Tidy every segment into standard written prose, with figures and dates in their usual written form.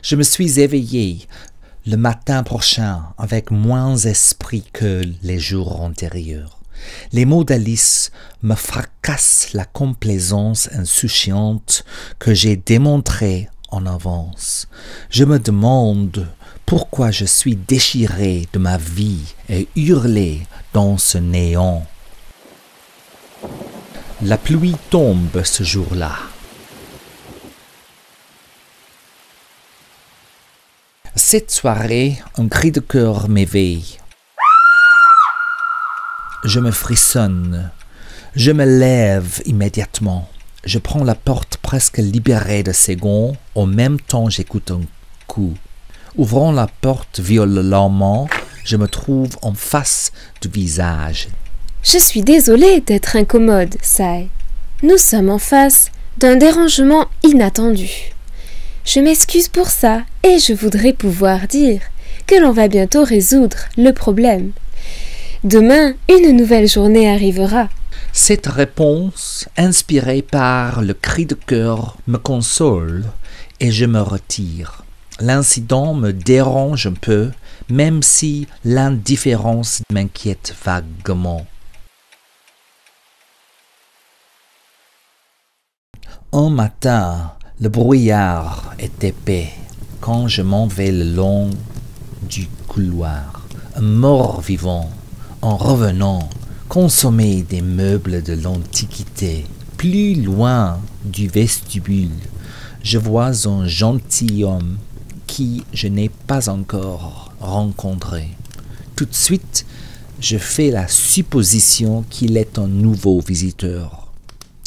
Je me suis éveillé le matin prochain avec moins esprit que les jours antérieurs. Les mots d'Alice me fracassent la complaisance insouciante que j'ai démontrée en avance. Je me demande pourquoi je suis déchiré de ma vie et hurlé dans ce néant. La pluie tombe ce jour-là. Cette soirée, un cri de cœur m'éveille. Je me frissonne. Je me lève immédiatement. Je prends la porte presque libérée de ses gonds. En même temps, j'écoute un coup. Ouvrant la porte violemment, je me trouve en face du visage. Je suis désolée d'être incommode, Sai. Nous sommes en face d'un dérangement inattendu. Je m'excuse pour ça et je voudrais pouvoir dire que l'on va bientôt résoudre le problème. Demain, une nouvelle journée arrivera. Cette réponse, inspirée par le cri de cœur, me console et je me retire. L'incident me dérange un peu, même si l'indifférence m'inquiète vaguement. Un matin, le brouillard est épais quand je m'en vais le long du couloir. Un mort-vivant, en revenant, consommer des meubles de l'Antiquité. Plus loin du vestibule, je vois un gentilhomme qui je n'ai pas encore rencontré. Tout de suite, je fais la supposition qu'il est un nouveau visiteur.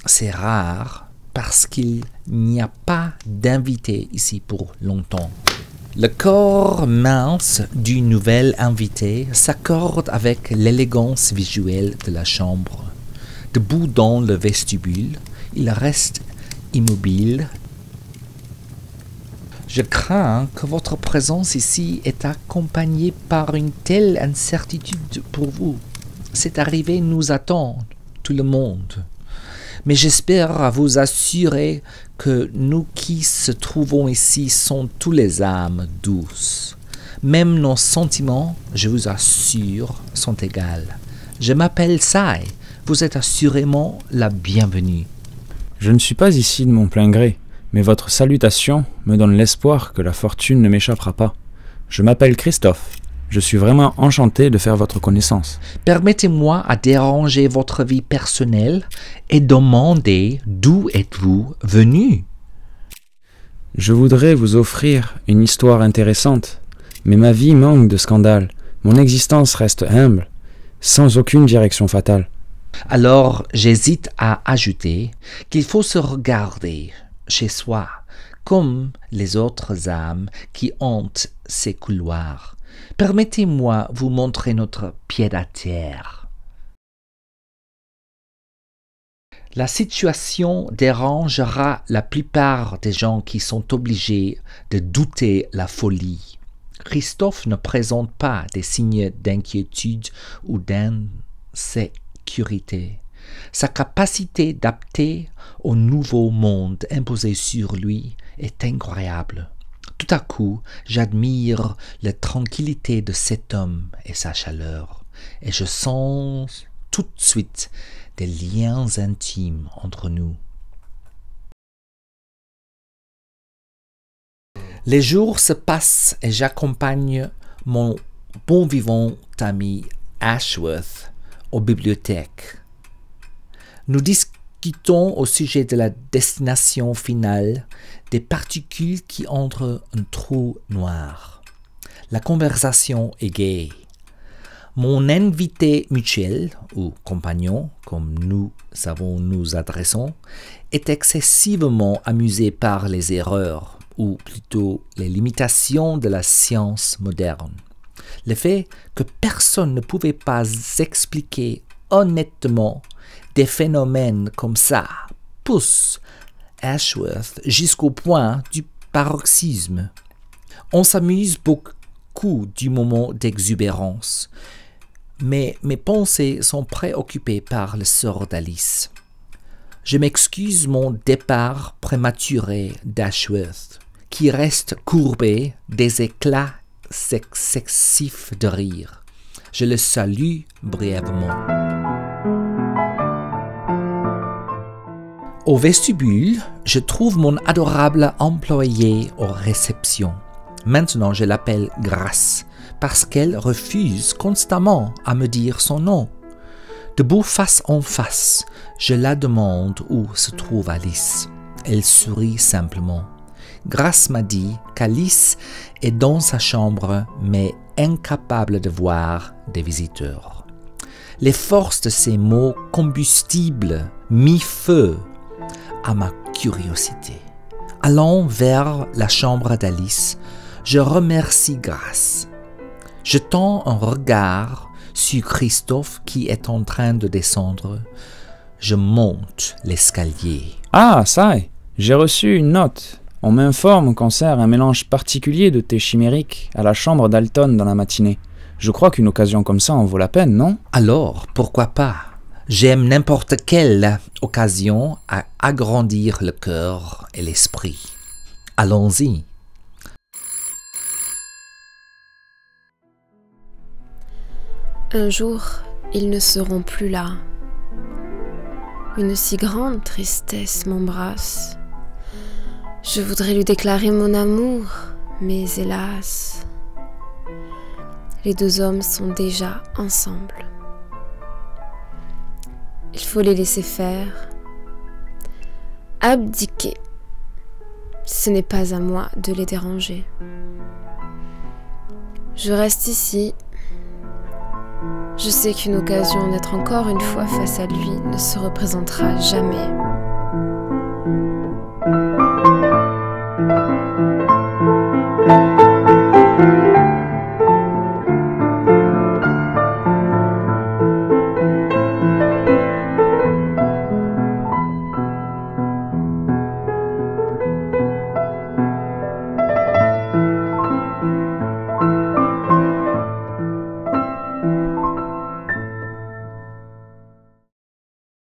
C'est rare parce qu'il n'y a pas d'invité ici pour longtemps. Le corps mince du nouvel invité s'accorde avec l'élégance visuelle de la chambre. Debout dans le vestibule, il reste immobile. Je crains que votre présence ici est accompagnée par une telle incertitude pour vous. Cette arrivée nous attend, tout le monde. Mais j'espère vous assurer que nous qui se trouvons ici sont tous les âmes douces. Même nos sentiments, je vous assure, sont égaux. Je m'appelle Sai. Vous êtes assurément la bienvenue. Je ne suis pas ici de mon plein gré, mais votre salutation me donne l'espoir que la fortune ne m'échappera pas. Je m'appelle Christophe. Je suis vraiment enchanté de faire votre connaissance. Permettez-moi à déranger votre vie personnelle et demander d'où êtes-vous venu? Je voudrais vous offrir une histoire intéressante, mais ma vie manque de scandale. Mon existence reste humble, sans aucune direction fatale. Alors, j'hésite à ajouter qu'il faut se regarder chez soi, comme les autres âmes qui hantent ces couloirs. Permettez-moi vous montrer notre pied-à-terre. La situation dérangera la plupart des gens qui sont obligés de douter la folie. Christophe ne présente pas des signes d'inquiétude ou d'insécurité. Sa capacité d'adapter au nouveau monde imposé sur lui est incroyable. Tout à coup, j'admire la tranquillité de cet homme et sa chaleur, et je sens tout de suite des liens intimes entre nous. Les jours se passent et j'accompagne mon bon vivant ami Ashworth aux bibliothèques. Nous discutons au sujet de la destination finale des particules qui entrent un trou noir. La conversation est gaie. Mon invité mutuel, ou compagnon, comme nous savons nous adressons, est excessivement amusé par les erreurs, ou plutôt les limitations de la science moderne. Le fait que personne ne pouvait pas expliquer honnêtement des phénomènes comme ça pousse Ashworth jusqu'au point du paroxysme. On s'amuse beaucoup du moment d'exubérance, mais mes pensées sont préoccupées par le sort d'Alice. Je m'excuse mon départ prématuré d'Ashworth, qui reste courbé, des éclats successifs de rire. Je le salue brièvement. Au vestibule, je trouve mon adorable employée aux réceptions. Maintenant, je l'appelle Grace, parce qu'elle refuse constamment à me dire son nom. Debout face en face, je la demande où se trouve Alice. Elle sourit simplement. Grace m'a dit qu'Alice est dans sa chambre, mais incapable de voir des visiteurs. Les forces de ces mots combustibles mis feu à ma curiosité. Allant vers la chambre d'Alice, je remercie Grace. Jetant un regard sur Christophe qui est en train de descendre, je monte l'escalier. Ah, Sai, j'ai reçu une note. On m'informe qu'on sert un mélange particulier de thé chimérique à la chambre d'Alton dans la matinée. Je crois qu'une occasion comme ça en vaut la peine, non? Alors, pourquoi pas? J'aime n'importe quelle occasion à agrandir le cœur et l'esprit. Allons-y. Un jour, ils ne seront plus là. Une si grande tristesse m'embrasse. Je voudrais lui déclarer mon amour, mais hélas, les deux hommes sont déjà ensemble. Il faut les laisser faire, abdiquer. Ce n'est pas à moi de les déranger. Je reste ici. Je sais qu'une occasion d'être encore une fois face à lui ne se représentera jamais.